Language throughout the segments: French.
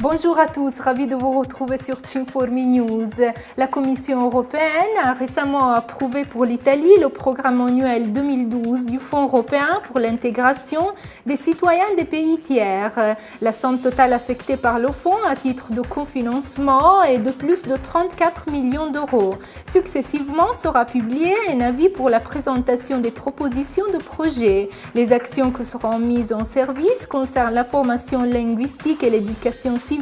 Bonjour à tous, ravi de vous retrouver sur Cinformi News. La Commission européenne a récemment approuvé pour l'Italie le programme annuel 2012 du Fonds européen pour l'intégration des citoyens des pays tiers. La somme totale affectée par le fonds à titre de cofinancement est de plus de 34 millions d'euros. Successivement sera publié un avis pour la présentation des propositions de projet. Les actions qui seront mises en service concernent la formation linguistique et l'éducation civique,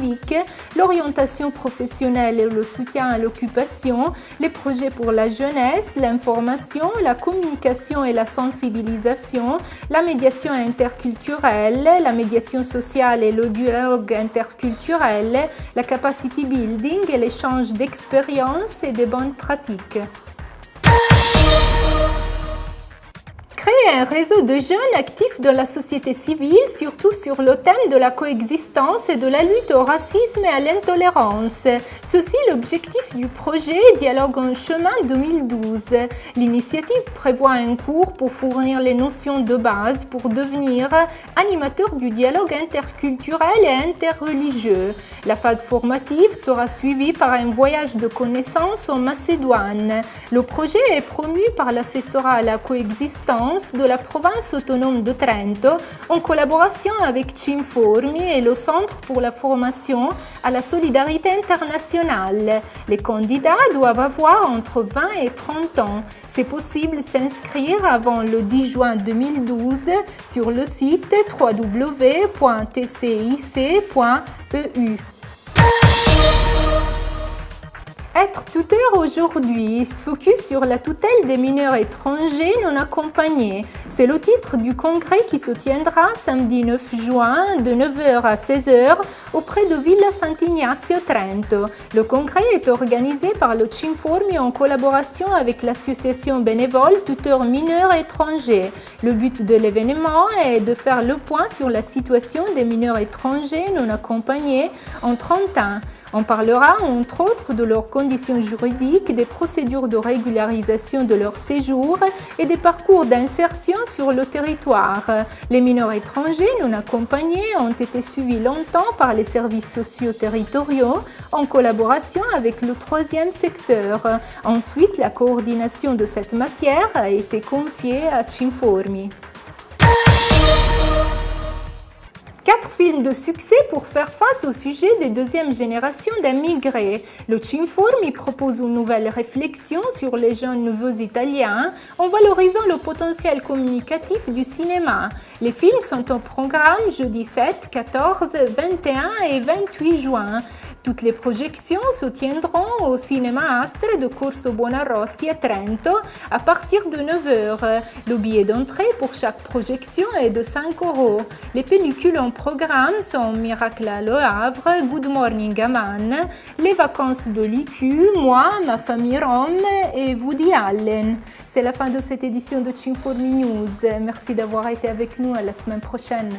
l'orientation professionnelle et le soutien à l'occupation, les projets pour la jeunesse, l'information, la communication et la sensibilisation, la médiation interculturelle, la médiation sociale et le dialogue interculturel, la capacity building et l'échange d'expériences et de bonnes pratiques. Créer un réseau de jeunes actifs de la société civile, surtout sur le thème de la coexistence et de la lutte au racisme et à l'intolérance. Ceci l'objectif du projet Dialogue en chemin 2012. L'initiative prévoit un cours pour fournir les notions de base pour devenir animateur du dialogue interculturel et interreligieux. La phase formative sera suivie par un voyage de connaissances en Macédoine. Le projet est promu par l'assessorat à la coexistence de la province autonome de Trento en collaboration avec Cinformi et le Centre pour la formation à la solidarité internationale. Les candidats doivent avoir entre 20 et 30 ans. C'est possible de s'inscrire avant le 10 juin 2012 sur le site www.tcic.eu. Être tuteur aujourd'hui, focus sur la tutelle des mineurs étrangers non accompagnés. C'est le titre du congrès qui se tiendra samedi 9 juin de 9h à 16h auprès de Villa Sant'Ignazio Trento. Le congrès est organisé par le Cinformi en collaboration avec l'association bénévole Tuteurs mineurs étrangers. Le but de l'événement est de faire le point sur la situation des mineurs étrangers non accompagnés en 30 ans. On parlera entre autres de leurs conditions juridiques, des procédures de régularisation de leur séjour et des parcours d'insertion sur le territoire. Les mineurs étrangers non accompagnés ont été suivis longtemps par les services sociaux territoriaux en collaboration avec le troisième secteur. Ensuite, la coordination de cette matière a été confiée à Cinformi. 4 films de succès pour faire face au sujet des deuxièmes générations d'immigrés. Le Cinformi propose une nouvelle réflexion sur les jeunes nouveaux italiens en valorisant le potentiel communicatif du cinéma. Les films sont au programme jeudi 7, 14, 21 et 28 juin. Toutes les projections se tiendront au cinéma Astre de Corso Buonarroti à Trento à partir de 9h. Le billet d'entrée pour chaque projection est de 5 €. Les pellicules en programme sont Miracle à Le Havre, Good Morning Aman, Les Vacances de l'IQ, Moi, Ma famille Rome et Woody Allen. C'est la fin de cette édition de Cinformi News. Merci d'avoir été avec nous. À la semaine prochaine.